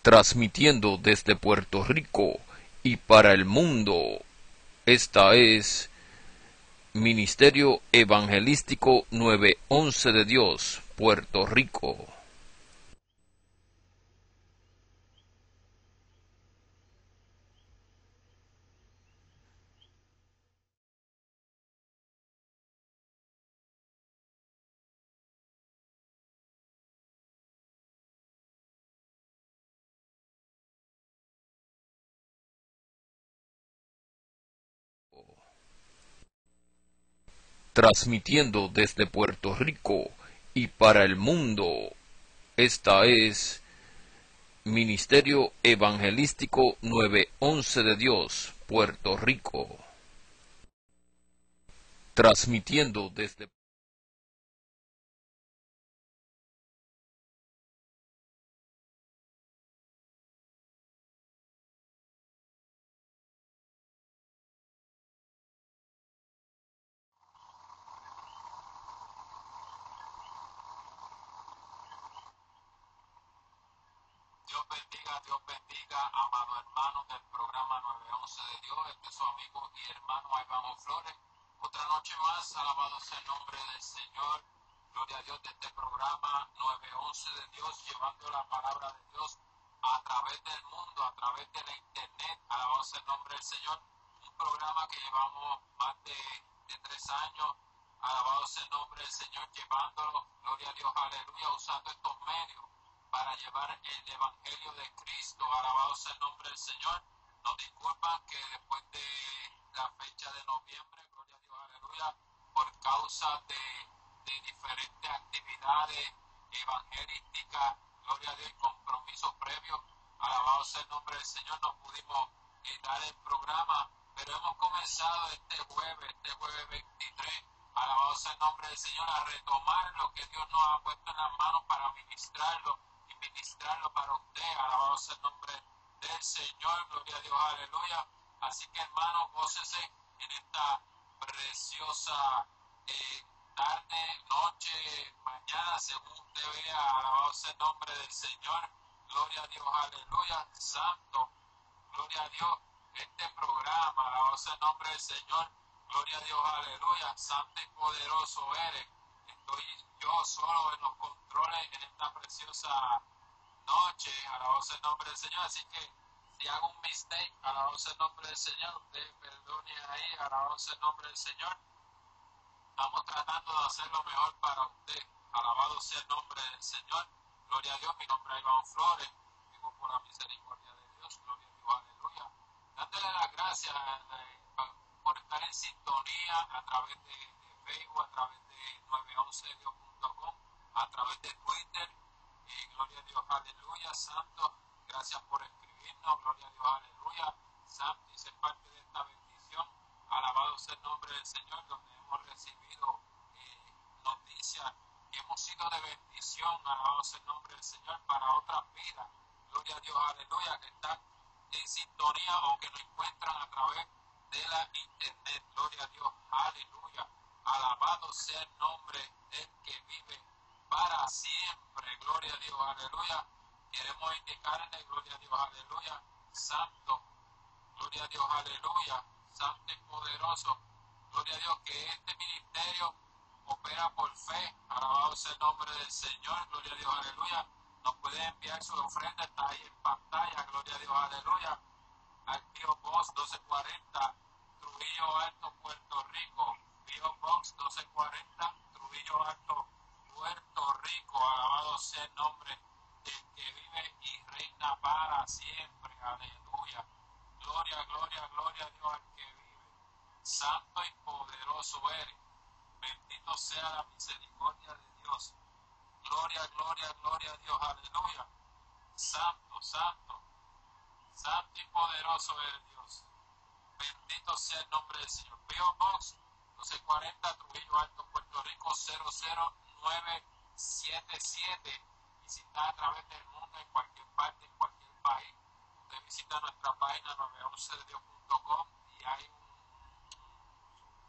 Transmitiendo desde Puerto Rico y para el mundo. Esta es Ministerio Evangelístico 911 de Dios, Puerto Rico. Transmitiendo desde Puerto Rico y para el mundo. Esta es Ministerio Evangelístico 911 de Dios, Puerto Rico. Transmitiendo desde Dios bendiga, amado hermano del programa 911 de Dios, este es su amigo y hermano Iván Flores. Otra noche más, alabado sea el nombre del Señor. Gloria a Dios de este programa 911 de Dios, llevando la palabra de Dios a través del mundo, a través de la internet. Alabado sea el nombre del Señor. Un programa que llevamos más de 3 años. Alabado sea el nombre del Señor, llevándolo, gloria a Dios, aleluya, usando estos medios para llevar el Evangelio de Cristo. Alabado sea el nombre del Señor. Nos disculpan que después de la fecha de noviembre, gloria a Dios, aleluya, por causa de diferentes actividades evangelísticas, gloria a Dios, y compromisos previos, alabado sea el nombre del Señor, no pudimos dar el programa, pero hemos comenzado este jueves 23, alabado sea el nombre del Señor, a retomar lo que Dios nos ha puesto en las manos para ministrarlo y ministrarlo para usted. Alabado sea el nombre del Señor, gloria a Dios, aleluya. Así que hermano, gócese en esta preciosa tarde, noche, mañana, según usted vea. Alabado sea el nombre del Señor, gloria a Dios, aleluya. Santo, gloria a Dios, este programa, alabado sea el nombre del Señor, gloria a Dios, aleluya. Santo y poderoso eres. Estoy yo solo en los controles en esta preciosa noche, alabado sea el nombre del Señor. Así que si hago un mistake, alabado sea el nombre del Señor, usted perdone ahí, alabado sea el nombre del Señor. Estamos tratando de hacer lo mejor para usted. Alabado sea el nombre del Señor. Gloria a Dios. Mi nombre es Iván Flores. Vivo por la misericordia de Dios. Gloria a Dios. Aleluya. Dándole las gracias por estar en sintonía a través de Facebook, a través de 911dios.com, a través de Twitter. Gloria a Dios. Aleluya. Santo. Gracias por escribirnos. Gloria a Dios. Aleluya. Santo y ser parte de esta bendición. Alabado sea el nombre del Señor, donde hemos recibido noticias que hemos sido de bendición. Alabado sea el nombre del Señor para otras vidas. Gloria a Dios, aleluya, que están en sintonía o que nos encuentran a través de la internet. Gloria a Dios, aleluya. Alabado sea el nombre del que vive para siempre. Gloria a Dios, aleluya. Queremos indicarle, gloria a Dios, aleluya, santo. Gloria a Dios, aleluya, santo y poderoso. Gloria a Dios que este ministerio opera por fe. Alabado sea el nombre del Señor. Gloria a Dios, aleluya. Nos puede enviar su ofrenda, está ahí en pantalla. Gloria a Dios, aleluya. Al P.O. Box 1240, Trujillo Alto, Puerto Rico. P.O. Box 1240, Trujillo Alto, Puerto Rico. Alabado sea el nombre del que vive y reina para siempre. Aleluya. Gloria, gloria, gloria a Dios al que vive. Santo y poderoso eres. Bendito sea la misericordia de Dios. Gloria, gloria, gloria a Dios. Aleluya. Santo, santo, santo y poderoso eres Dios. Bendito sea el nombre del Señor. P.O. Box 1240, Trujillo Alto, Puerto Rico 00977. Y si está a través del mundo, en cualquier parte, en cualquier país, usted visita nuestra página 911dios.com y hay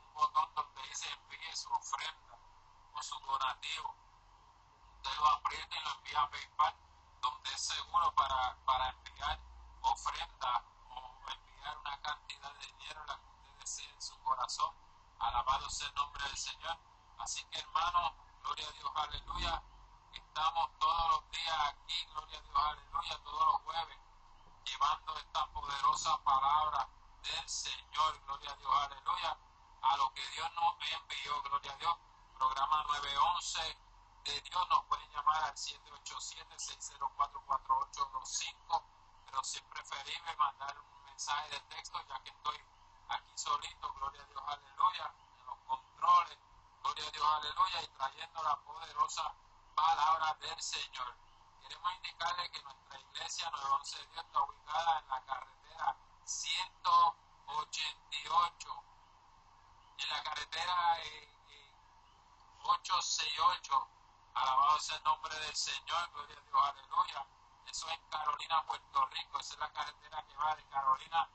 un botón donde dice envíe su ofrenda o su donativo. Usted lo aprieta y lo envía a PayPal, donde es seguro para corazón. Alabado sea el nombre del Señor. Así que hermanos, gloria a Dios, aleluya. Estamos todos los días aquí, gloria a Dios, aleluya, todos los jueves, llevando esta poderosa palabra del Señor, gloria a Dios, aleluya, a lo que Dios nos envió, gloria a Dios. Programa 911 de Dios, nos pueden llamar al 787-604-4825, pero si es preferible mandar un mensaje de texto, ya que estoy aquí solito, gloria a Dios, aleluya, en los controles, gloria a Dios, aleluya, y trayendo la poderosa palabra del Señor. Queremos indicarle que nuestra iglesia 911 de Dios está ubicada en la carretera 188, en la carretera 868, alabado sea el nombre del Señor, gloria a Dios, aleluya. Eso es en Carolina, Puerto Rico. Esa es la carretera que va de Carolina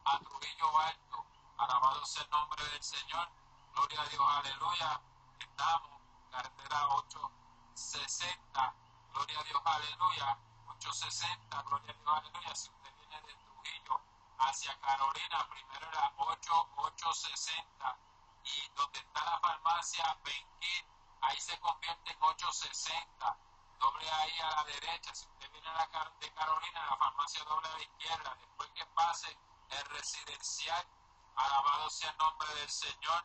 a Trujillo Alto. Alabado sea el nombre del Señor, gloria a Dios, aleluya. Estamos, carretera 860, gloria a Dios, aleluya. 860, gloria a Dios, aleluya. Si usted viene de Trujillo hacia Carolina, primero era 8860, y donde está la farmacia Benquit, ahí se convierte en 860. Doble ahí a la derecha. Si usted viene de Carolina, la farmacia doble a la izquierda. Después que pase el residencial, alabado sea el nombre del Señor,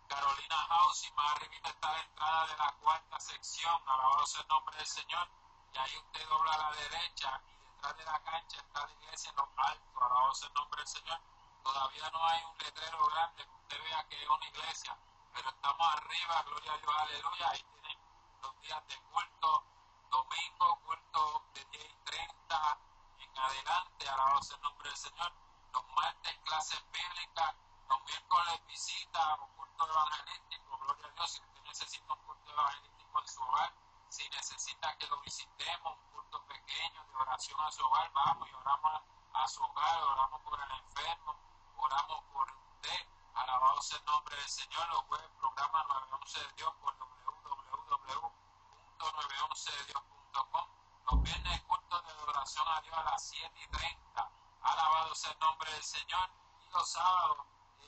Carolina House, y más arriba está la entrada de la cuarta sección, alabado sea el nombre del Señor, y ahí usted dobla a la derecha, y detrás de la cancha está la iglesia en los altos, alabado sea el nombre del Señor. Todavía no hay un letrero grande que usted vea que es una iglesia, pero estamos arriba, gloria a Dios, aleluya. Ahí tienen los días de culto, domingo, culto de 10:30 en adelante, alabado sea el nombre del Señor. Los martes, clases bíblicas. Los miércoles, visita o culto evangelístico, gloria a Dios. Si usted necesita un culto evangelístico en su hogar, si necesita que lo visitemos, un culto pequeño de oración a su hogar, vamos y oramos a su hogar, oramos por el enfermo, oramos por usted, alabado sea el nombre del Señor. Los jueves, programa 911 de Dios por www.911dedios.com. Los viernes, culto de oración a Dios a las 7:30, alabado sea el nombre del Señor. Y los sábados,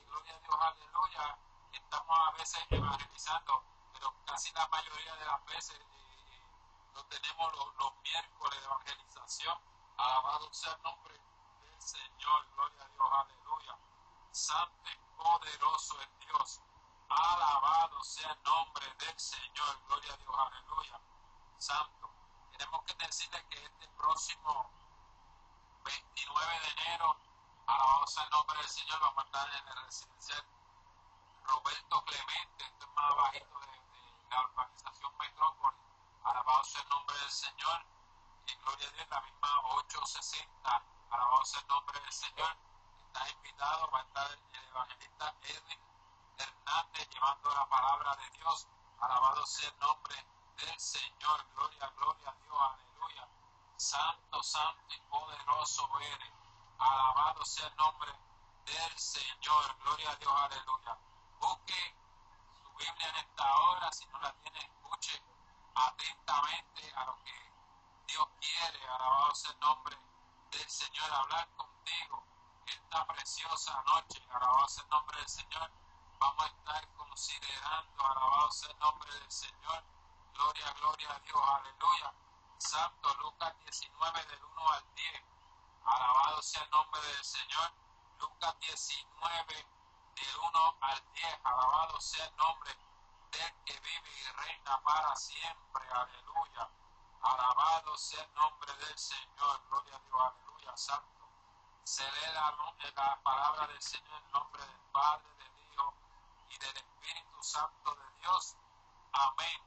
gloria a Dios, aleluya, estamos a veces evangelizando, pero casi la mayoría de las veces lo tenemos los miércoles de evangelización. Alabado sea el nombre del Señor, gloria a Dios, aleluya. Santo y poderoso es Dios, alabado sea el nombre del Señor, gloria a Dios, aleluya. Santo, tenemos que decirle que este próximo 29 de enero, alabado sea el nombre del Señor, vamos a estar en el residencial Roberto Clemente, esto es más bajito de la urbanización Metrópolis, alabado sea el nombre del Señor, y gloria a Dios, la misma 860, alabado sea el nombre del Señor. Está invitado, va a estar el evangelista Edwin Hernández llevando la palabra de Dios, alabado sea el nombre del Señor, gloria, gloria a Dios, aleluya. Santo, santo y poderoso eres, alabado sea el nombre del Señor, gloria a Dios, aleluya. Busque su Biblia en esta hora, si no la tiene, escuche atentamente a lo que Dios quiere, alabado sea el nombre del Señor, hablar contigo esta preciosa noche, alabado sea el nombre del Señor. Vamos a estar considerando, alabado sea el nombre del Señor, gloria, gloria a Dios, aleluya. Santo, Lucas 19 del 1 al 10, alabado sea el nombre del Señor. Lucas 19 del 1 al 10, alabado sea el nombre del que vive y reina para siempre, aleluya. Alabado sea el nombre del Señor, gloria a Dios, aleluya. Santo, se lee la palabra del Señor en nombre del Padre, del Hijo y del Espíritu Santo de Dios, amén.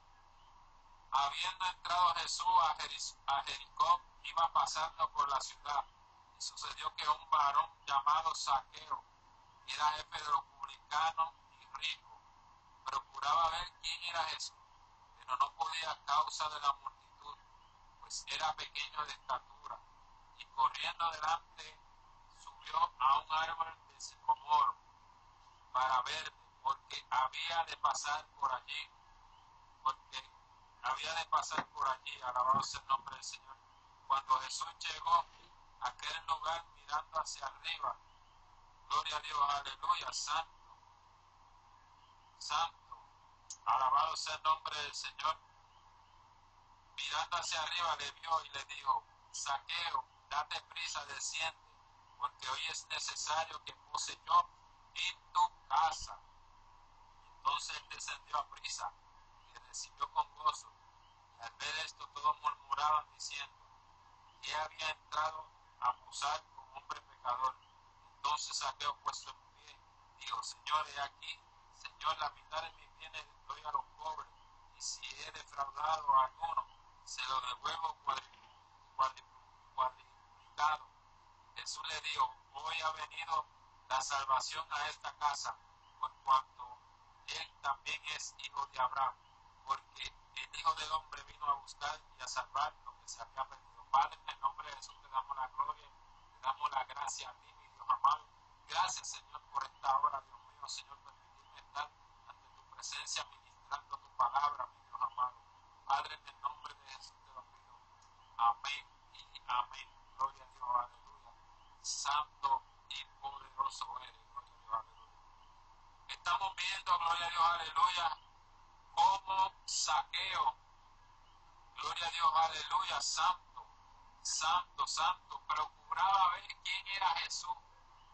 Habiendo entrado Jesús a Jericó, iba pasando por la ciudad, y sucedió que un varón llamado Zaqueo, que era jefe de los publicanos y rico, procuraba ver quién era Jesús, pero no podía a causa de la multitud, pues era pequeño de estatura, y corriendo delante subió a un árbol de sicomoro para verme, porque había de pasar por allí, alabado sea el nombre del Señor. Cuando Jesús llegó a aquel lugar mirando hacia arriba, Gloria a Dios, aleluya, santo, santo. Alabado sea el nombre del Señor. Mirando hacia arriba le vio y le dijo, Zaqueo, date prisa, desciende, porque hoy es necesario que pose yo en tu casa. Entonces él descendió a prisa y recibió con gozo. Y al ver esto todos murmuraban diciendo, que había entrado a posar como hombre pecador. Entonces Zaqueo, puesto en pie, dijo, Señor, he aquí, Señor, la mitad de mis bienes doy a los pobres, y si he defraudado a alguno, se lo devuelvo cuadriplicado. Jesús le dijo, hoy ha venido la salvación a esta casa, por cuanto él también es hijo de Abraham, porque el Hijo del Hombre vino a buscar y a salvar lo que se había perdido. Padre, en el nombre de Jesús te damos la gloria, te damos la gracia a ti, mi Dios amado. Gracias, Señor, por esta hora, Dios mío, Señor, permitirme estar ante tu presencia, ministrando tu palabra, mi Dios amado. Padre, en el nombre de Jesús te lo pido. Amén y amén. Gloria a Dios, aleluya. Santo y poderoso eres, gloria a Dios, aleluya. Estamos viendo, gloria a Dios, aleluya, como Zaqueo, gloria a Dios, aleluya, santo, santo, santo, procuraba ver quién era Jesús,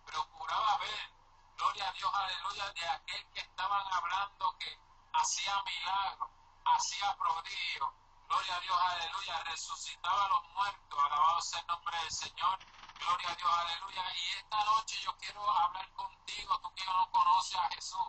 procuraba ver, gloria a Dios, aleluya, de aquel que estaban hablando que hacía milagros, hacía prodigios, gloria a Dios, aleluya, resucitaba a los muertos, alabado sea el nombre del Señor, gloria a Dios, aleluya. Y esta noche yo quiero hablar contigo, tú que no conoces a Jesús,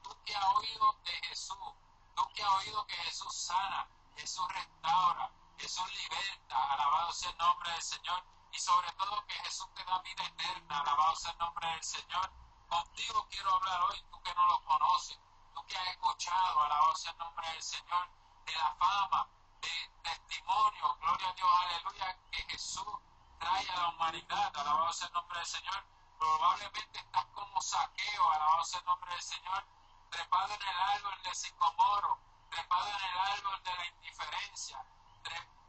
tú que has oído de Jesús, tú que has oído que Jesús sana, Jesús restaura, Jesús liberta, alabado sea el nombre del Señor, y sobre todo que Jesús te da vida eterna, alabado sea el nombre del Señor. Contigo quiero hablar hoy, tú que no lo conoces, tú que has escuchado, alabado sea el nombre del Señor, de la fama, de testimonio, gloria a Dios, aleluya, que Jesús trae a la humanidad, alabado sea el nombre del Señor. Probablemente estás como Zaqueo, alabado sea el nombre del Señor, trepado en el árbol de sicomoro, trepado en el árbol de la indiferencia,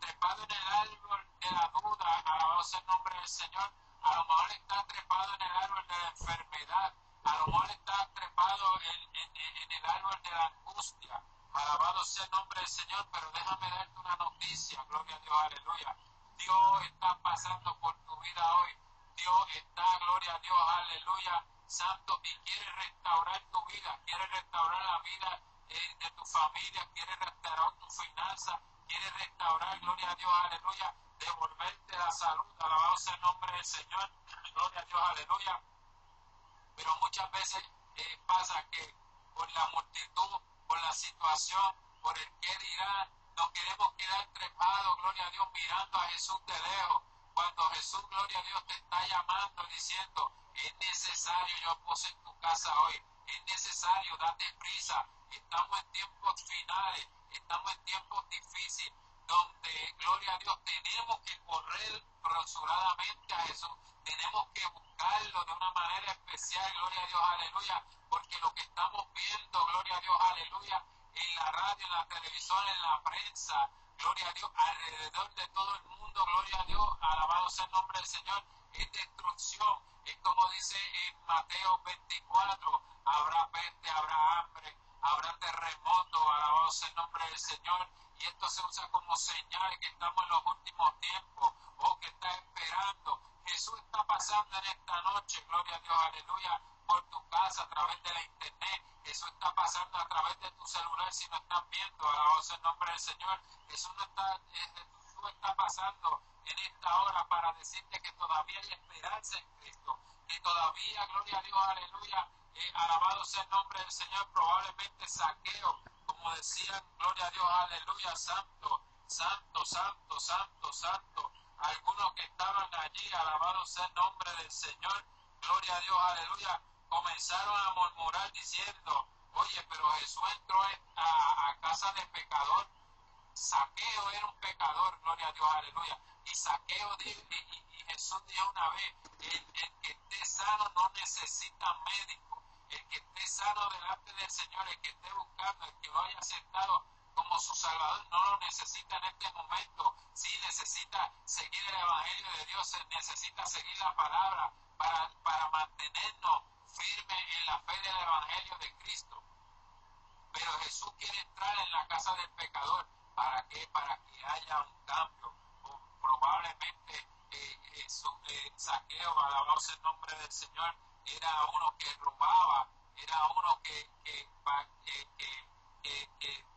trepado en el árbol de la duda, alabado sea el nombre del Señor. A lo mejor está trepado en el árbol de la enfermedad, a lo mejor está trepado en el árbol de la angustia, alabado sea el nombre del Señor. Pero déjame darte una noticia, gloria a Dios, aleluya. Dios está pasando por tu vida hoy, Dios está, gloria a Dios, aleluya, santo, y quiere restaurar tu vida, quiere restaurar la vida de tu familia, quiere restaurar tu finanza, quiere restaurar, gloria a Dios, aleluya, devolverte la salud, alabado sea el nombre del Señor, gloria a Dios, aleluya. Pero muchas veces pasa que por la multitud, por la situación, por el qué dirán, nos queremos quedar trepados, gloria a Dios, mirando a Jesús de lejos, cuando Jesús, gloria a Dios, te está llamando, diciendo, es necesario, yo puse en tu casa hoy, es necesario, date prisa, estamos en tiempos finales, estamos en tiempos difíciles, donde, gloria a Dios, tenemos que correr apresuradamente a Jesús, tenemos que buscarlo de una manera especial, gloria a Dios, aleluya, porque lo que estamos viendo, gloria a Dios, aleluya, en la radio, en la televisión, en la prensa, gloria a Dios, alrededor de todo el mundo, gloria a Dios, alabado sea el nombre del Señor, es destrucción, es como dice en Mateo 24, habrá peste, habrá hambre, habrá terremoto, alabado sea el nombre del Señor, y esto se usa como señal que estamos en los últimos tiempos, o que está esperando. Jesús está pasando en esta noche, gloria a Dios, aleluya, por tu casa, a través de la internet. Jesús está pasando a través de tu celular, si no estás viendo, alabado sea el nombre del Señor. Jesús está pasando en esta hora para decirte que todavía hay esperanza en Cristo, que todavía, gloria a Dios, aleluya, alabado sea el nombre del Señor. Probablemente Zaqueo, como decían, gloria a Dios, aleluya, santo, santo, santo, santo, santo. Algunos que estaban allí, alabado sea el nombre del Señor, gloria a Dios, aleluya, comenzaron a murmurar diciendo, oye, pero Jesús entró a casa de pecador. Zaqueo era un pecador, gloria a Dios, aleluya. Y Zaqueo dijo, y Jesús dijo una vez, el que esté sano no necesita médico, el que esté sano delante del Señor, el que esté buscando, el que lo haya aceptado como su Salvador, no lo necesita en este momento. Sí necesita seguir el Evangelio de Dios, necesita seguir la palabra, para mantenernos firmes en la fe del Evangelio de Cristo. Pero Jesús quiere entrar en la casa del pecador. ¿Para qué? Para que haya un cambio. O probablemente Zaqueo, alabado sea el nombre del Señor, era uno que robaba, era uno que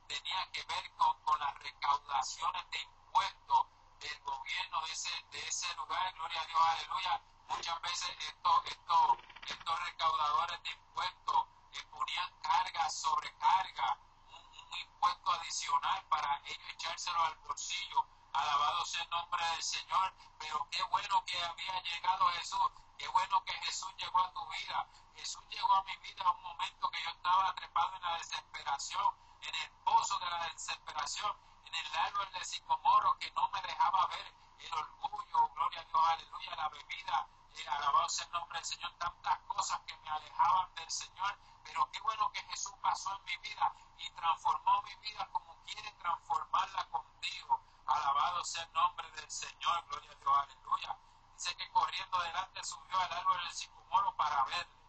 tenía que ver con las recaudaciones de impuestos del gobierno de ese lugar. Gloria a Dios, aleluya. Muchas veces estos recaudadores de impuestos ponían carga sobre carga, un impuesto adicional para ellos echárselo al bolsillo. Alabado sea el nombre del Señor. Pero qué bueno que había llegado Jesús, qué bueno que Jesús llegó a tu vida. Jesús llegó a mi vida en un momento que yo estaba trepado en la desesperación, en el pozo de la desesperación, en el árbol de sicomoro que no me dejaba ver, el orgullo, gloria a Dios, aleluya, la bebida, alabado sea el nombre del Señor, tantas cosas que me alejaban del Señor. Pero qué bueno que Jesús pasó en mi vida y transformó mi vida como quiere transformarla contigo. Alabado sea el nombre del Señor, gloria a Dios, aleluya. Dice que corriendo delante subió al árbol del sicomoro para verle.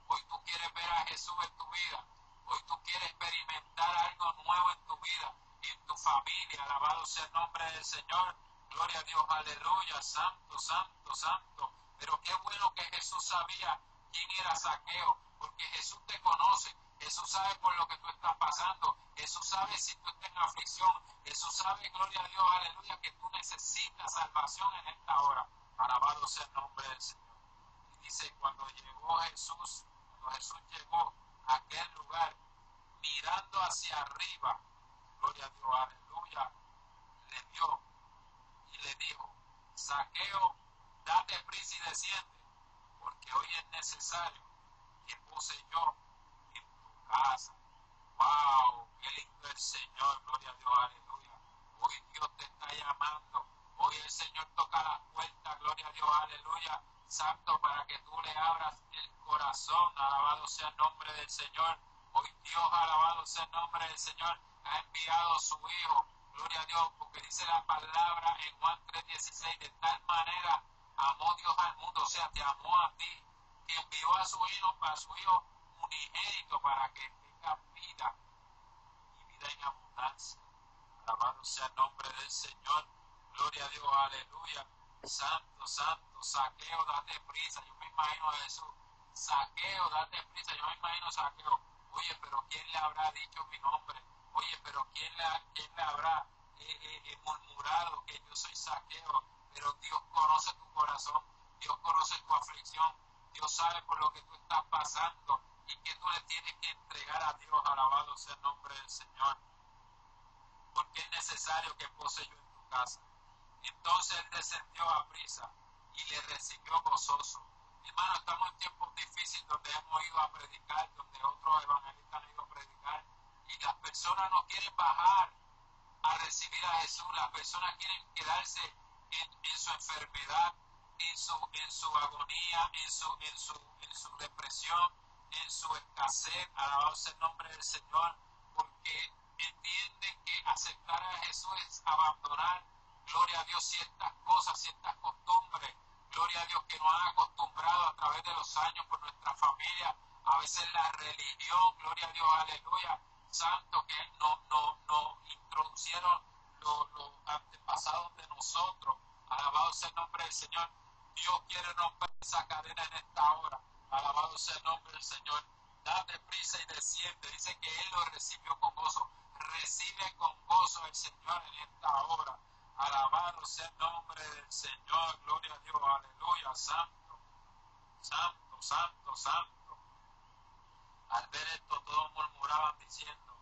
Hoy tú quieres ver a Jesús en tu vida. Hoy tú quieres experimentar algo nuevo en tu vida, en tu familia. Alabado sea el nombre del Señor. Gloria a Dios, aleluya. Santo, santo, santo. Pero qué bueno que Jesús sabía quién era Zaqueo, porque Jesús te conoce. Jesús sabe por lo que tú estás pasando. Jesús sabe si tú estás en aflicción. Jesús sabe, gloria a Dios, aleluya, que tú necesitas salvación en esta hora. Alabado sea el nombre del Señor. Y dice, cuando Jesús llegó a aquel lugar, mirando hacia arriba, gloria a Dios, aleluya, le dio y le dijo, Zaqueo, date prisa y desciende, porque hoy es necesario que pose yo en tu casa. ¡Wow! ¡Qué lindo el Señor! Gloria a Dios, aleluya. Hoy Dios te está llamando. Hoy el Señor toca las puertas, gloria a Dios, aleluya. Santo, para que tú le abras el corazón. Alabado sea el nombre del Señor. Hoy Dios, alabado sea el nombre del Señor, ha enviado a su Hijo. Gloria a Dios, porque dice la palabra en Juan 3:16, de tal manera amó Dios al mundo, o sea, te amó a ti, que envió a su Hijo unigénito para que tenga vida y vida en abundancia. Alabado sea el nombre del Señor. Gloria a Dios, aleluya. Santo, santo, Zaqueo, date prisa. Yo me imagino a Jesús. Zaqueo, date prisa. Yo me imagino a Zaqueo. Oye, pero ¿quién le habrá dicho mi nombre? Oye, pero ¿quién le habrá murmurado que yo soy Zaqueo? Pero Dios conoce tu corazón. Dios conoce tu aflicción. Dios sabe por lo que tú estás pasando y que tú le tienes que entregar a Dios. Alabado sea el nombre del Señor. Porque es necesario que pose yo en tu casa. Entonces él descendió a prisa y le recibió gozoso. Hermano, estamos en tiempos difíciles donde hemos ido a predicar, donde otros evangelistas han ido a predicar, y las personas no quieren bajar a recibir a Jesús. Las personas quieren quedarse en su enfermedad, en su agonía, en su depresión, en su escasez. Alabado sea el nombre del Señor, porque entienden que aceptar a Jesús es abandonar, gloria a Dios, ciertas cosas, ciertas costumbres, gloria a Dios, que nos han acostumbrado a través de los años por nuestra familia, a veces la religión, gloria a Dios, aleluya, santo, que nos introducieron los antepasados de nosotros. Alabado sea el nombre del Señor. Dios quiere romper esa cadena en esta hora. Alabado sea el nombre del Señor. Date prisa y desciende. Dice que Él lo recibió con gozo. Recibe con gozo el Señor en esta hora. Alabado sea el nombre del Señor. Gloria a Dios. Aleluya. Santo, santo, santo, santo. Al ver esto, todos murmuraban diciendo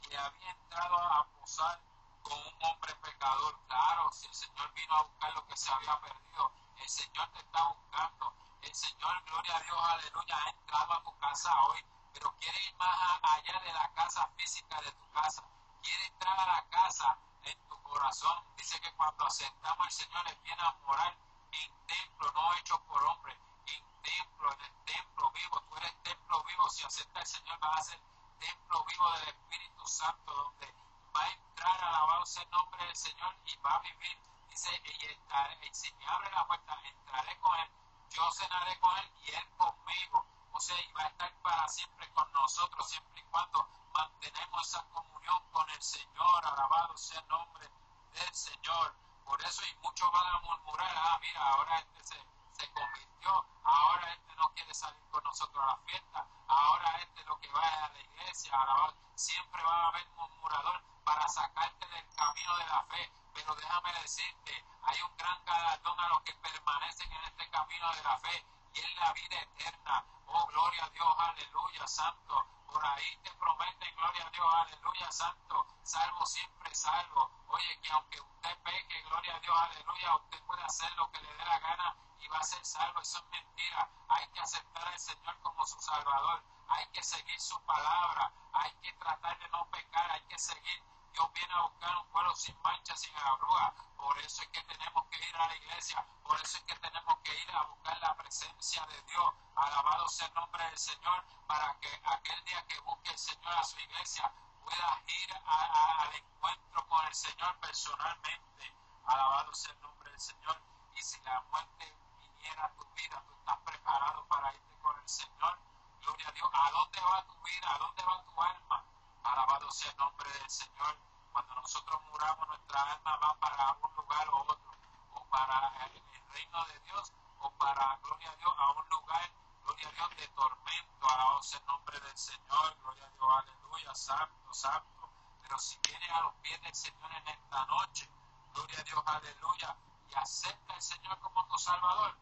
que había entrado a posar con un hombre pecador. Claro, si el Señor vino a buscar lo que se había perdido, el Señor te está buscando. El Señor, gloria a Dios, aleluya, ha entrado a tu casa hoy, pero quiere ir más allá de la casa física de tu casa. Quiere entrar a la casa en tu corazón. Dice que cuando aceptamos al Señor, Él viene a morar en templo, no hecho por hombre, en templo, en el templo vivo. Tú eres templo vivo. Si aceptas al Señor, vas a ser templo vivo del Espíritu Santo, donde va a entrar, alabado sea el nombre del Señor, y va a vivir. Dice, y si me abre la puerta, entraré con Él, yo cenaré con él y él conmigo. O sea, y va a estar para siempre con nosotros, siempre y cuando mantenemos esa comunión con el Señor. Alabado sea el nombre del Señor. Por eso, y muchos van a murmurar, mira, ahora se convirtió, ahora no quiere salir con nosotros a la fiesta, ahora lo que va a la iglesia, alabado. Siempre va a haber murmurador para sacarte del camino de la fe. Pero déjame decirte, hay un gran galardón a los que permanecen en este camino de la fe, y es la vida eterna. Oh, gloria a Dios, aleluya, santo. Por ahí te prometen, gloria a Dios, aleluya, santo. Salvo siempre salvo. Oye, que aunque usted peque, gloria a Dios, aleluya, usted puede hacer lo que le dé la gana y va a ser salvo. Eso es mentira. Hay que aceptar al Señor como su Salvador. Hay que seguir su palabra. Hay que tratar de no pecar. Hay que seguir. Dios viene a buscar un pueblo sin mancha, sin arruga. Por eso es que tenemos que ir a la iglesia. Por eso es que tenemos que ir a buscar la presencia de Dios. Alabado sea el nombre del Señor, para que aquel día que busque el Señor a su iglesia pueda ir al encuentro con el Señor personalmente. Alabado sea el nombre del Señor. Y si la muerte viniera a tu vida, tú estás preparado para irte con el Señor. Gloria a Dios. ¿A dónde va tu vida? ¿A dónde va tu alma? Alabado sea el nombre del Señor. Cuando nosotros muramos, nuestra alma va para un lugar o otro, o para el reino de Dios, o para, gloria a Dios, a un lugar, gloria a Dios, de tormento. Alabado sea el nombre del Señor. Gloria a Dios, aleluya, santo, santo. Pero si viene a los pies del Señor en esta noche, gloria a Dios, aleluya, y acepta al Señor como tu Salvador,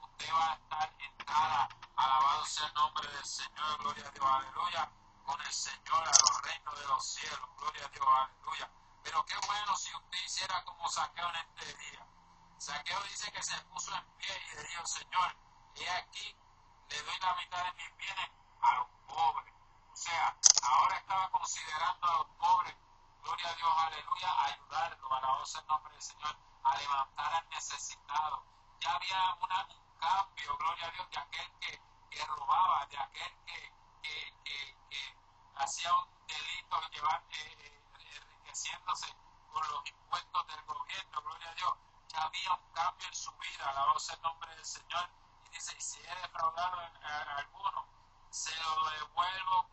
usted va a estar entrada, alabado sea el nombre del Señor, gloria a Dios, aleluya, con el Señor a los reinos de los cielos, gloria a Dios, aleluya. Pero qué bueno si usted hiciera como Zaqueo en este día. Zaqueo dice que se puso en pie y le dijo, Señor, he aquí, le doy la mitad de mis bienes a los pobres. O sea, ahora estaba considerando a los pobres, gloria a Dios, aleluya, a ayudarlos, alabado sea el nombre del Señor, a levantar al necesitado. Ya había un cambio, gloria a Dios, de aquel que robaba, de aquel que hacía un delito, enriqueciéndose con los impuestos del gobierno, gloria a Dios. Ya había un cambio en su vida, alabado sea el nombre del Señor. Y dice, y si he defraudado a alguno, se lo devuelvo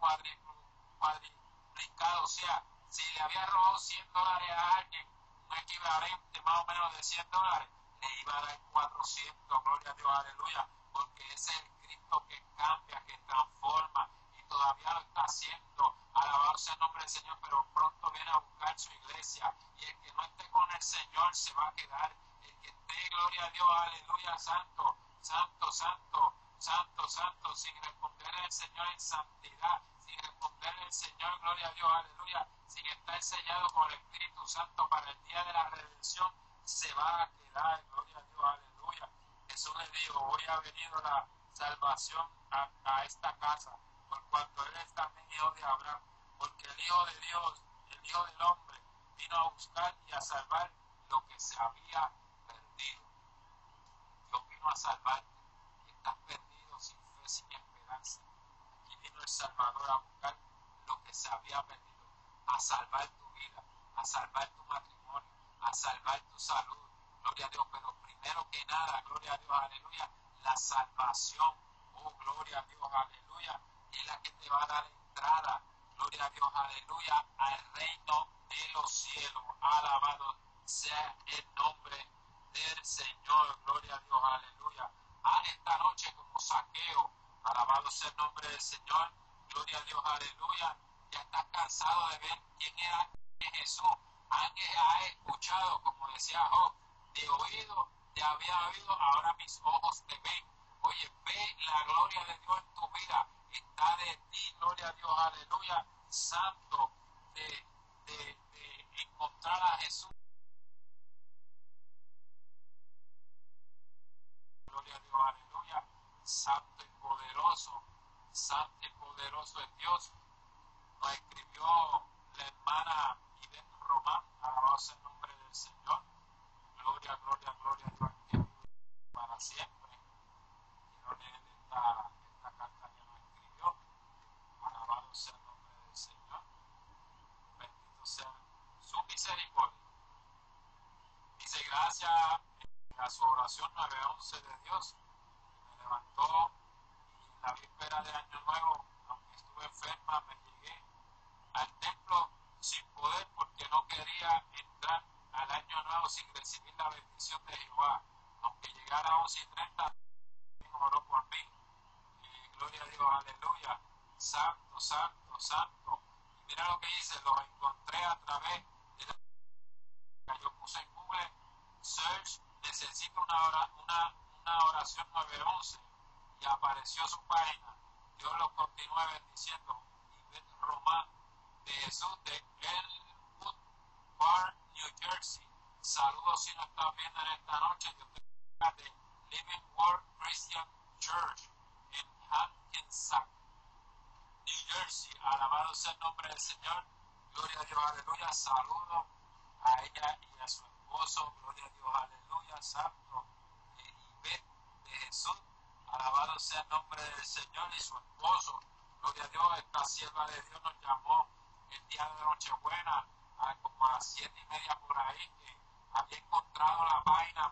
cuadriplicado. O sea, si le había robado $100 a alguien, un equivalente más o menos de $100, le iba a dar 400, gloria a Dios, aleluya, porque ese es el Cristo que cambia, que transforma, y todavía lo está haciendo. Alabado sea el nombre del Señor, pero pronto viene a buscar su iglesia, y el que no esté con el Señor se va a quedar. El que esté, gloria a Dios, aleluya, santo, santo, santo, santo, santo, sin responderle al Señor en santidad, sin responderle al Señor, gloria a Dios, aleluya, sin estar sellado por el Espíritu Santo para el día de la redención, se va a quedar, gloria a Dios, aleluya. Jesús le dijo, hoy ha venido la salvación a esta casa, por cuanto él es también hijo de Abraham, porque el Hijo de Dios, el Hijo del Hombre, vino a buscar y a salvar lo que se había perdido. Dios vino a salvarte, y estás perdido sin fe, sin esperanza. Aquí vino el Salvador a buscar lo que se había perdido, a salvar tu vida, a salvar tu matrimonio, a salvar tu salud, gloria a Dios. Pero primero que nada, gloria a Dios, aleluya, la salvación, oh gloria a Dios, aleluya, es la que te va a dar entrada, gloria a Dios, aleluya, al reino de los cielos. Alabado sea el nombre del Señor, gloria a Dios, aleluya. Esta noche como Zaqueo, alabado sea el nombre del Señor, gloria a Dios, aleluya. Ya estás cansado de ver quién era Jesús. Has escuchado, como decía Job, de oído te había oído, ahora mis ojos te ven. Oye, ve la gloria de Dios en tu vida. Está de ti, gloria a Dios, aleluya, santo, de encontrar a Jesús. Gloria a Dios, aleluya, santo y poderoso es Dios. Nos escribió la hermana Iden Román, alabado sea el nombre del Señor. Gloria, gloria, gloria a Dios, que vive para siempre. Quiero leer esta carta que nos escribió. Alabado sea el nombre del Señor. Bendito sea su misericordia. Dice, gracias a su oración 911 de Dios, año nuevo, aunque estuve enferma, me llegué al templo sin poder porque no quería entrar al año nuevo sin recibir la bendición de Jehová. Aunque llegara a 11:30, oró por mí. Gloria a Dios, aleluya. Santo, santo, santo. Y mira lo que dice, los encontré a través de la... Yo puse en Google Search, necesito una oración 911 y apareció su página. Dios los continúe bendiciendo. Ivette Román de Jesús de Elwood Park, New Jersey. Saludos si nos están viendo en esta noche. Dios te bendiga de Living Word Christian Church en Hackensack, New Jersey. Alabado sea el nombre del Señor. Gloria a Dios, aleluya. Saludos a ella y a su esposo. Gloria a Dios, aleluya. Santo. Ivette de Jesús. Alabado sea el nombre del Señor y su esposo. Gloria a Dios. Esta sierva de Dios nos llamó el día de Nochebuena como a las 7:30 por ahí, que había encontrado la página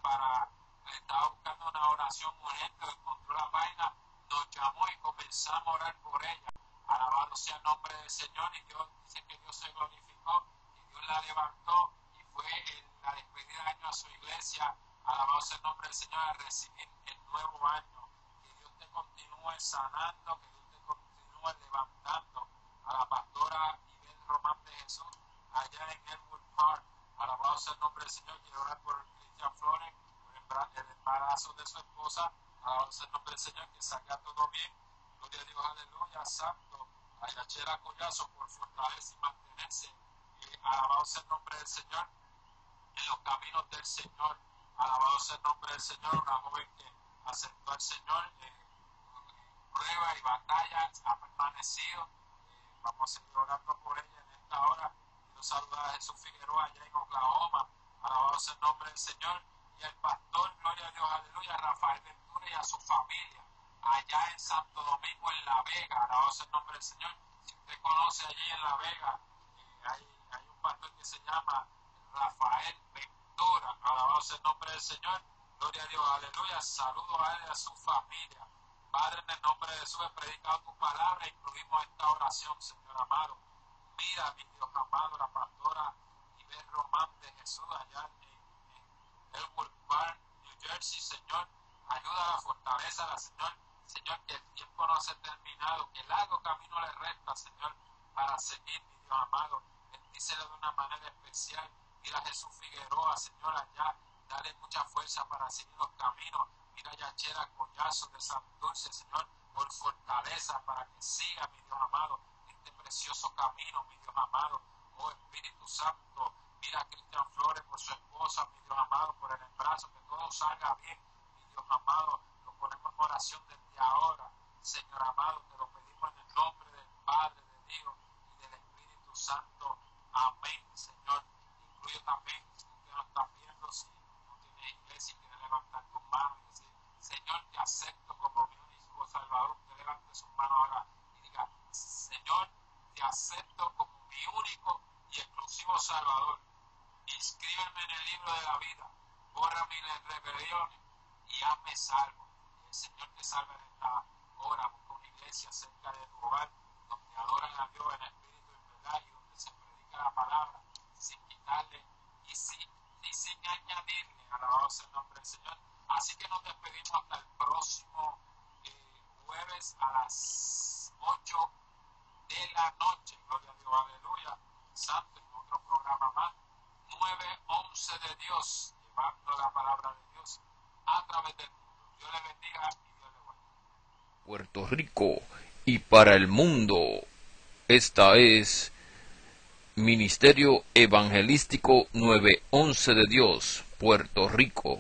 estaba buscando una oración urgente, encontró la página, nos llamó y comenzamos a orar por ella. Alabado sea el nombre del Señor, y Dios dice que Dios se glorificó y Dios la levantó y fue en la despedida de año a su iglesia. Alabado sea el nombre del Señor, a recibir el nuevo año. Que Dios te continúe sanando, que Dios te continúe levantando. A la pastora Ivette Román de Jesús allá en Elwood Park. Alabado sea el nombre del Señor. Quiero orar por Cristian Flores, por el embarazo de su esposa. Alabado sea el nombre del Señor, que salga todo bien. Gloria a Dios, aleluya. Santo. A Yachera Collazo por fortalecer y mantenerse. Alabado sea el nombre del Señor en los caminos del Señor. Alabado sea el nombre del Señor. Una joven que aceptó al Señor prueba y batalla, ha permanecido. Vamos a seguir orando por ella en esta hora. Quiero saludar a Jesús Figueroa allá en Oklahoma. Alabado sea el nombre del Señor. Y al pastor, gloria a Dios, aleluya, Rafael Ventura y a su familia allá en Santo Domingo, en La Vega. Alabado sea el nombre del Señor. Si usted conoce allí en La Vega, hay un pastor que se llama Rafael Ventura. Alabado sea el nombre del Señor. Gloria a Dios, aleluya. Saludo a él y a su familia. Padre, en el nombre de Jesús, he predicado tu palabra e incluimos esta oración, Señor amado. Mira, mi Dios amado, la pastora Ivette Román de Jesús allá en Elwood Park, New Jersey, Señor. Ayuda a la fortaleza, Señor. Señor, que el tiempo no se ha terminado, que largo camino le resta, Señor, para seguir, mi Dios amado. Bendícelo de una manera especial. Mira a Jesús Figueroa, Señor, allá. Dale mucha fuerza para seguir los caminos. Mira a Yachera Collazo de San Dulce, Señor, por fortaleza para que siga, mi Dios amado, este precioso camino, mi Dios amado. Oh Espíritu Santo, mira a Cristian Flores por su esposa, mi Dios amado, por el embarazo, que todo salga bien, mi Dios amado. Lo ponemos en oración desde ahora, Señor amado, te lo pedimos en el nombre del Padre, de Dios y del Espíritu Santo. Amén, Señor. Incluye también, tú que nos estás viendo, si no tienes iglesia y quieres levantar tus manos y decir, Señor, te acepto como mi único Salvador. Te levante sus manos ahora y diga, Señor, te acepto como mi único y exclusivo Salvador. Inscríbeme en el libro de la vida, borra mis rebeliones y hazme salvo. Y el Señor te salve en esta hora. Busca una iglesia cerca de tu hogar, donde adoran a Dios en espíritu y en verdad, y donde se predica la palabra sin quitarle y sin añadirle. Alabado sea el nombre del Señor. Así que nos despedimos hasta el próximo jueves a las 8 de la noche. Gloria a Dios, aleluya. Santo, en otro programa más. 9:11 de Dios, llevando la palabra de Dios a través del mundo. Dios le bendiga y Dios le guarde. Puerto Rico y para el mundo. Esta es Ministerio Evangelístico 911 de Dios, Puerto Rico.